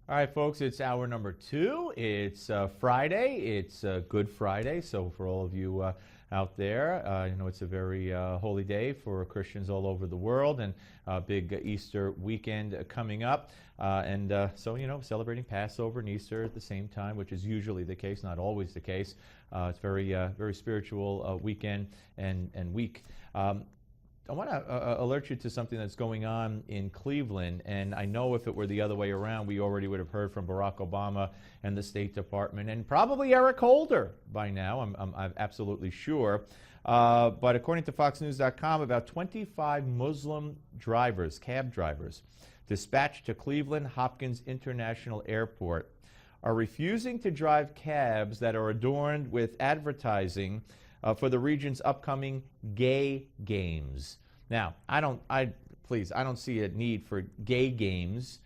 All right, folks, it's hour number 2. It's Friday. It's Good Friday. So for all of you out there, you know, it's a very holy day for Christians all over the world, and big Easter weekend coming up. So, you know, celebrating Passover and Easter at the same time, which is usually the case, not always the case. It's very spiritual weekend and week. I want to alert you to something that's going on in Cleveland, and I know if it were the other way around, we already would have heard from Barack Obama and the State Department, and probably Eric Holder by now, I'm absolutely sure. But according to FoxNews.com, about 25 Muslim drivers, cab drivers, dispatched to Cleveland Hopkins International Airport are refusing to drive cabs that are adorned with advertising for the region's upcoming gay games. Now, I don't see a need for gay games.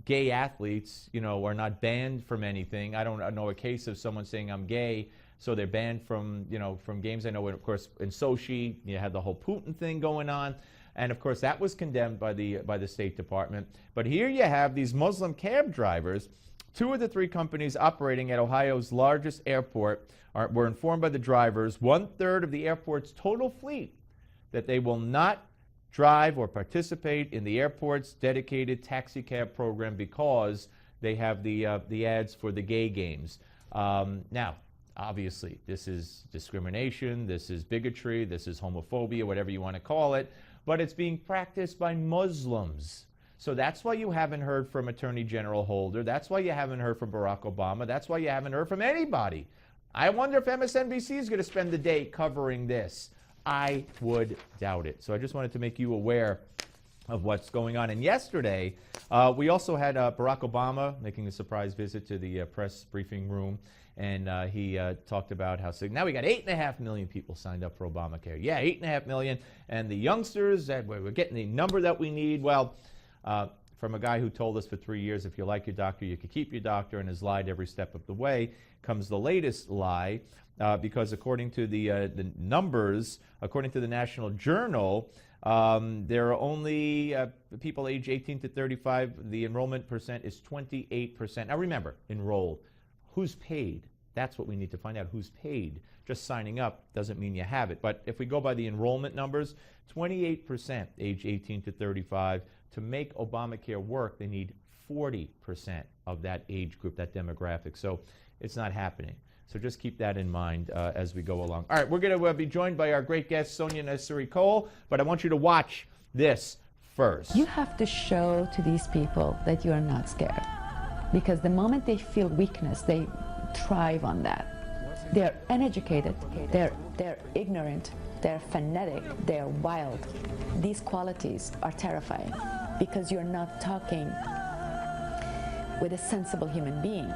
Gay athletes, you know, are not banned from anything. I don't know a case of someone saying I'm gay, so they're banned from, you know, from games. I know, of course, in Sochi, you had the whole Putin thing going on, and of course that was condemned by the State Department. But here you have these Muslim cab drivers. 2 of the 3 companies operating at Ohio's largest airport were informed by the drivers, 1/3 of the airport's total fleet, that they will not drive or participate in the airport's dedicated taxi cab program because they have the ads for the gay games. Now, obviously, this is discrimination, this is bigotry, this is homophobia, whatever you want to call it, but it's being practiced by Muslims. So that's why you haven't heard from Attorney General Holder. That's why you haven't heard from Barack Obama. That's why you haven't heard from anybody. I wonder if MSNBC is going to spend the day covering this. I would doubt it. So I just wanted to make you aware of what's going on. And yesterday, we also had Barack Obama making a surprise visit to the press briefing room. And he talked about how now we got 8.5 million people signed up for Obamacare. Yeah, 8.5 million. And the youngsters, we're getting the number that we need. Well, from a guy who told us for 3 years, if you like your doctor, you can keep your doctor, and has lied every step of the way, comes the latest lie, because according to the numbers, according to the National Journal, there are only people age 18 to 35, the enrollment percent is 28%. Now remember, enrolled. Who's paid? That's what we need to find out, who's paid. Just signing up doesn't mean you have it. But if we go by the enrollment numbers, 28% age 18 to 35. To make Obamacare work, they need 40% of that age group, that demographic. So it's not happening. So just keep that in mind as we go along. All right, we're going to be joined by our great guest, Sonia Cole, but I want you to watch this first. You have to show to these people that you are not scared, because the moment they feel weakness, they thrive on that. They're uneducated, they're ignorant, they're fanatic, they're wild. These qualities are terrifying because you're not talking with a sensible human being.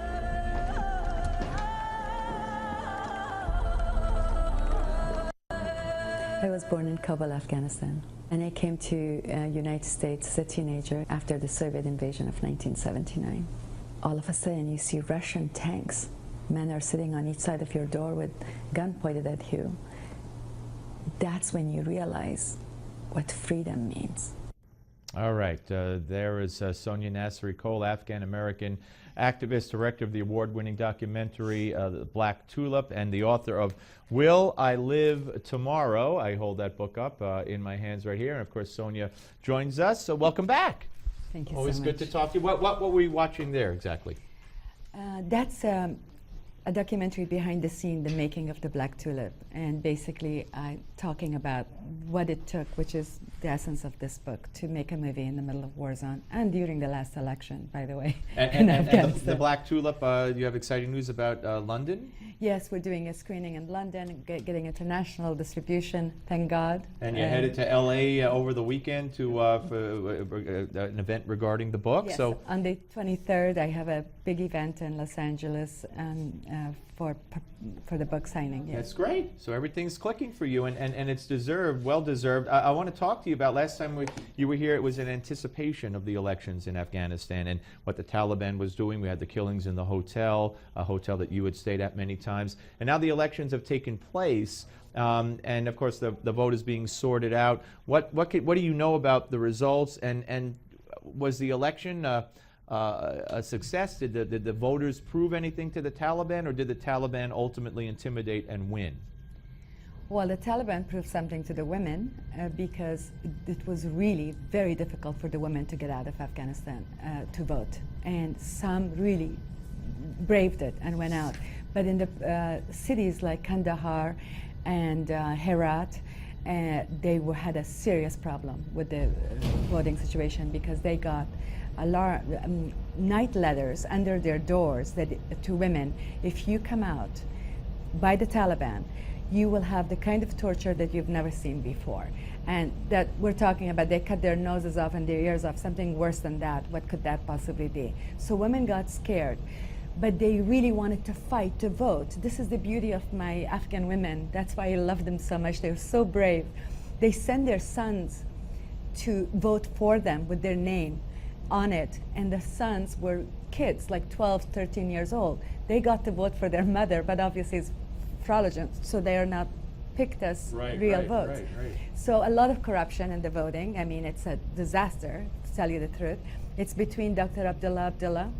I was born in Kabul, Afghanistan, and I came to United States as a teenager after the Soviet invasion of 1979. All of a sudden you see Russian tanks. Men are sitting on each side of your door with gun pointed at you. That's when you realize what freedom means. All right, there is Sonia Cole, Afghan-American activist, director of the award-winning documentary The Black Tulip, and the author of Will I Live Tomorrow? I hold that book up in my hands right here, and of course Sonia joins us, so welcome back. Thank you Always so much. good to talk to you. What were we watching there exactly? That's a documentary behind the scene, the making of the Black Tulip, and basically talking about what it took, which is the essence of this book, to make a movie in the middle of war zone and during the last election, by the way. And the Black Tulip, you have exciting news about London? Yes, we're doing a screening in London, getting international distribution, thank God. And you're headed to LA over the weekend to for an event regarding the book. Yes, so on the 23rd, I have a big event in Los Angeles for the book signing. Yes. That's great. So everything's clicking for you, and it's deserved, well deserved. I want to talk to you about last time you were here. It was in anticipation of the elections in Afghanistan and what the Taliban was doing. We had the killings in the hotel, a hotel that you had stayed at many times, and now the elections have taken place. And of course, the vote is being sorted out. What do you know about the results? And was the election a success? Did the voters prove anything to the Taliban, or did the Taliban ultimately intimidate and win? Well, the Taliban proved something to the women because it was really very difficult for the women to get out of Afghanistan to vote. And some really braved it and went out. But in the cities like Kandahar and Herat, they had a serious problem with the voting situation because they got night letters under their doors that to women, if you come out by the Taliban, you will have the kind of torture that you've never seen before. And that we're talking about, they cut their noses off and their ears off, something worse than that. What could that possibly be? So women got scared, but they really wanted to fight to vote. This is the beauty of my Afghan women. That's why I love them so much. They're so brave. They send their sons to vote for them with their name on it. And the sons were kids, like 12, 13 years old. They got to vote for their mother, but obviously it's fraudulent, so they are not picked as real votes. So a lot of corruption in the voting. I mean, it's a disaster, to tell you the truth. It's between Dr. Abdullah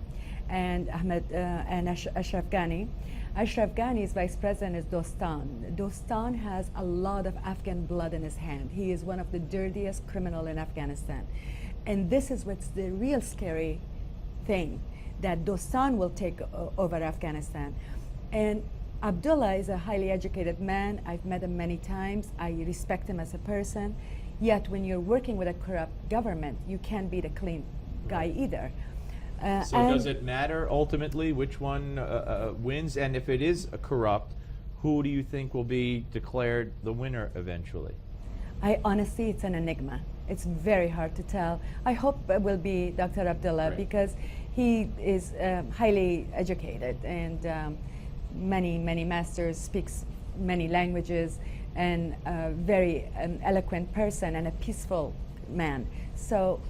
and Ashraf Ghani. Ashraf Ghani's vice president is Dostan. Dostan has a lot of Afghan blood in his hand. He is one of the dirtiest criminals in Afghanistan. And this is what's the real scary thing, that Dostan will take over Afghanistan. And Abdullah is a highly educated man. I've met him many times. I respect him as a person. Yet when you're working with a corrupt government, you can't be the clean guy either. So does it matter ultimately which one wins? And if it is corrupt, who do you think will be declared the winner eventually? Honestly, it's an enigma. It's very hard to tell. I hope it will be Dr. Abdullah because he is highly educated and many masters, speaks many languages, and a very eloquent person and a peaceful man. So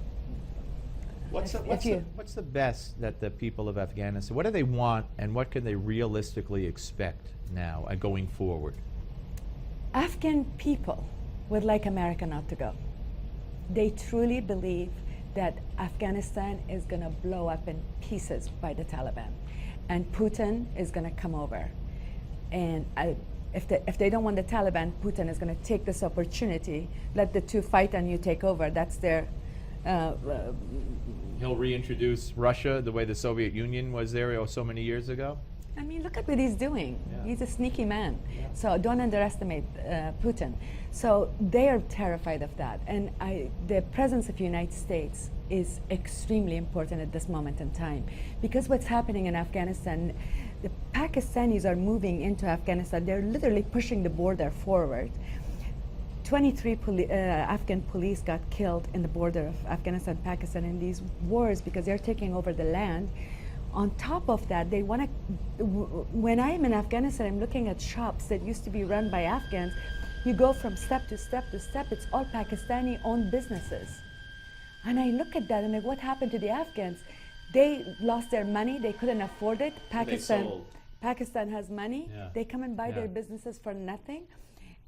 what's the best that the people of Afghanistan, what do they want and what can they realistically expect now going forward? Afghan people would like America not to go. They truly believe that Afghanistan is going to blow up in pieces by the Taliban. And Putin is going to come over. And if they don't want the Taliban, Putin is going to take this opportunity, let the two fight and you take over. That's their... He'll reintroduce Russia the way the Soviet Union was there so many years ago? I mean, look at what he's doing. Yeah. He's a sneaky man. Yeah. So don't underestimate Putin. So they are terrified of that. And the presence of the United States is extremely important at this moment in time. Because what's happening in Afghanistan, the Pakistanis are moving into Afghanistan. They're literally pushing the border forward. 23 Afghan police got killed in the border of Afghanistan and Pakistan in these wars because they're taking over the land. On top of that, they want to, when I'm in Afghanistan, I'm looking at shops that used to be run by Afghans. You go from step to step to step, it's all Pakistani-owned businesses. And I look at that and like, what happened to the Afghans? They lost their money, they couldn't afford it. Pakistan has money, they come and buy their businesses for nothing.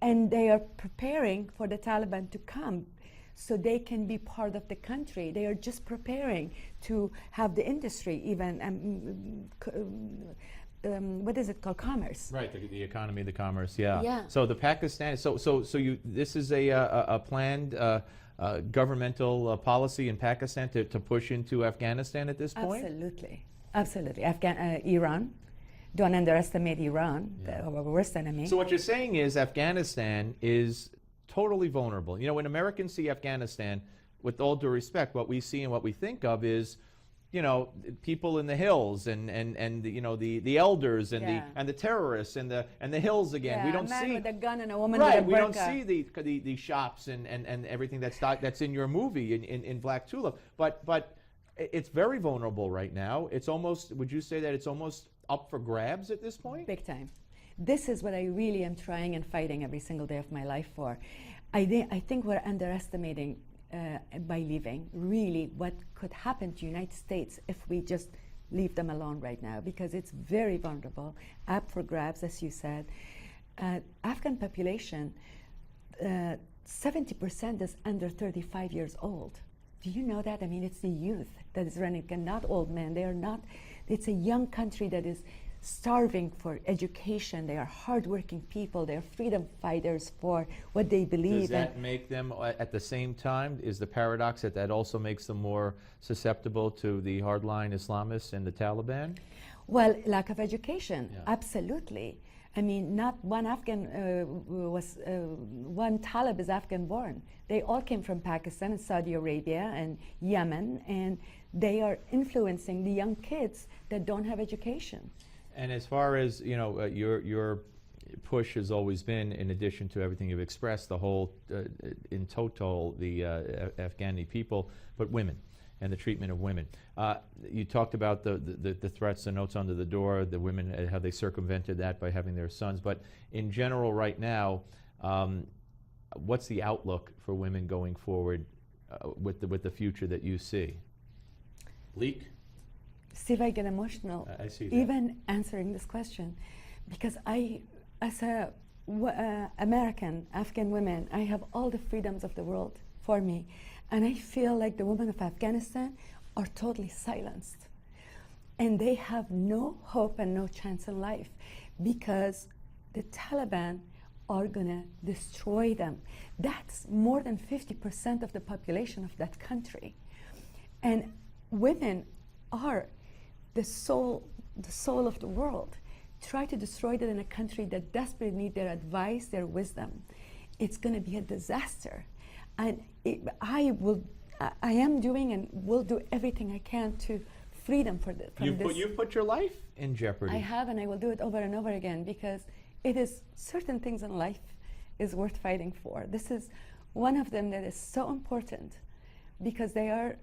And they are preparing for the Taliban to come so they can be part of the country. They are just preparing to have the industry, even what is it called, commerce? Right, the economy, the commerce, yeah. So the Pakistan, this is a planned governmental policy in Pakistan to push into Afghanistan at this point? Absolutely. Iran. Don't underestimate Iran, our worst enemy. So what you're saying is Afghanistan is totally vulnerable. You know, when Americans see Afghanistan, with all due respect, what we see and what we think of is, you know, people in the hills and you know the elders and the terrorists and the hills again. Yeah, we don't a man see with a gun and a woman with a burqa. We don't see the shops and everything that's in your movie in Black Tulip. But it's very vulnerable right now. It's almost, would you say that it's almost up for grabs at this point? Big time. This is what I really am trying and fighting every single day of my life for. I think we're underestimating by leaving really what could happen to the United States if we just leave them alone right now, because it's very vulnerable, up for grabs, as you said. Afghan population, 70% is under 35 years old. Do you know that? I mean, it's the youth that is running, and not old men. They are not, it's a young country that is starving for education. They are hardworking people. They are freedom fighters for what they believe. Does that make them, at the same time, is the paradox that that also makes them more susceptible to the hardline Islamists and the Taliban? Well, lack of education, Yeah. absolutely. I mean, not one Afghan one Talib is Afghan born. They all came from Pakistan and Saudi Arabia and Yemen, and they are influencing the young kids that don't have education. And as far as, you know, your push has always been, in addition to everything you've expressed, the whole, in total, the Afghani people, but women and the treatment of women. You talked about the threats, the notes under the door, the women, how they circumvented that by having their sons. But in general, right now, what's the outlook for women going forward with the future that you see? Bleak? Steve, I get emotional I see that. even answering this question, because I, as a American, Afghan woman, I have all the freedoms of the world for me. And I feel like the women of Afghanistan are totally silenced. And they have no hope and no chance in life because the Taliban are gonna destroy them. That's more than 50% of the population of that country. And women are the soul of the world. Try to destroy that in a country that desperately need their advice, their wisdom. It's gonna be a disaster. And I am doing and will do everything I can to free them from this. You've put your life in jeopardy. I have, and I will do it over and over again, because it is certain things in life is worth fighting for. This is one of them that is so important because they are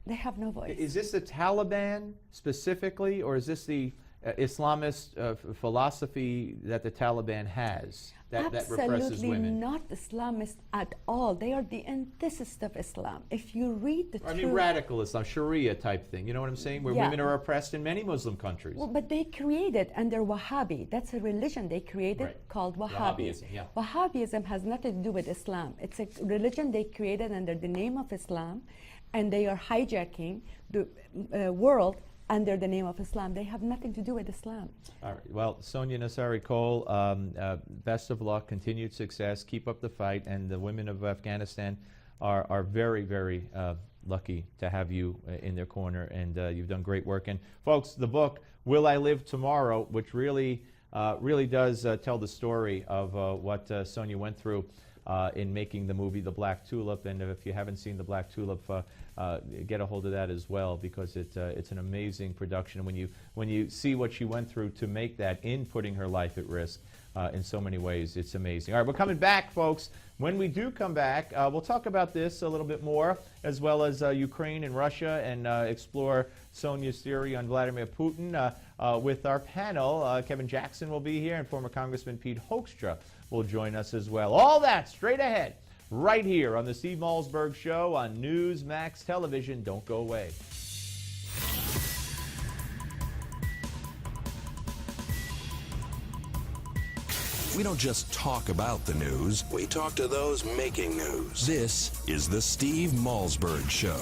they have no voice. Is this the Taliban specifically, or is this the Islamist philosophy that the Taliban has that represses women? Absolutely not Islamist at all. They are the antithesis of Islam. If you read the I mean, radical Islam, Sharia type thing. You know what I'm saying? Where Yeah. women are oppressed in many Muslim countries. Well, but they created under Wahhabi. That's a religion they created Right. called Wahhabism, yeah. Wahhabism has nothing to do with Islam. It's a religion they created under the name of Islam, and they are hijacking the world under the name of Islam. They have nothing to do with Islam. All right. Well, Sonia Cole, best of luck, continued success, keep up the fight, and the women of Afghanistan are very, very lucky to have you in their corner, and you've done great work. And folks, the book, Will I Live Tomorrow, which really does tell the story of what Sonia went through in making the movie The Black Tulip. And if you haven't seen The Black Tulip, get a hold of that as well, because it's an amazing production. And when you see what she went through to make that, in putting her life at risk in so many ways, it's amazing. All right, we're coming back, folks. When we do come back, we'll talk about this a little bit more, as well as Ukraine and Russia, and explore Sonia's theory on Vladimir Putin with our panel. Kevin Jackson will be here, and former Congressman Pete Hoekstra will join us as well. All that straight ahead, right here on the Steve Malzberg Show on Newsmax Television. Don't go away. We don't just talk about the news, we talk to those making news. This is the Steve Malzberg Show.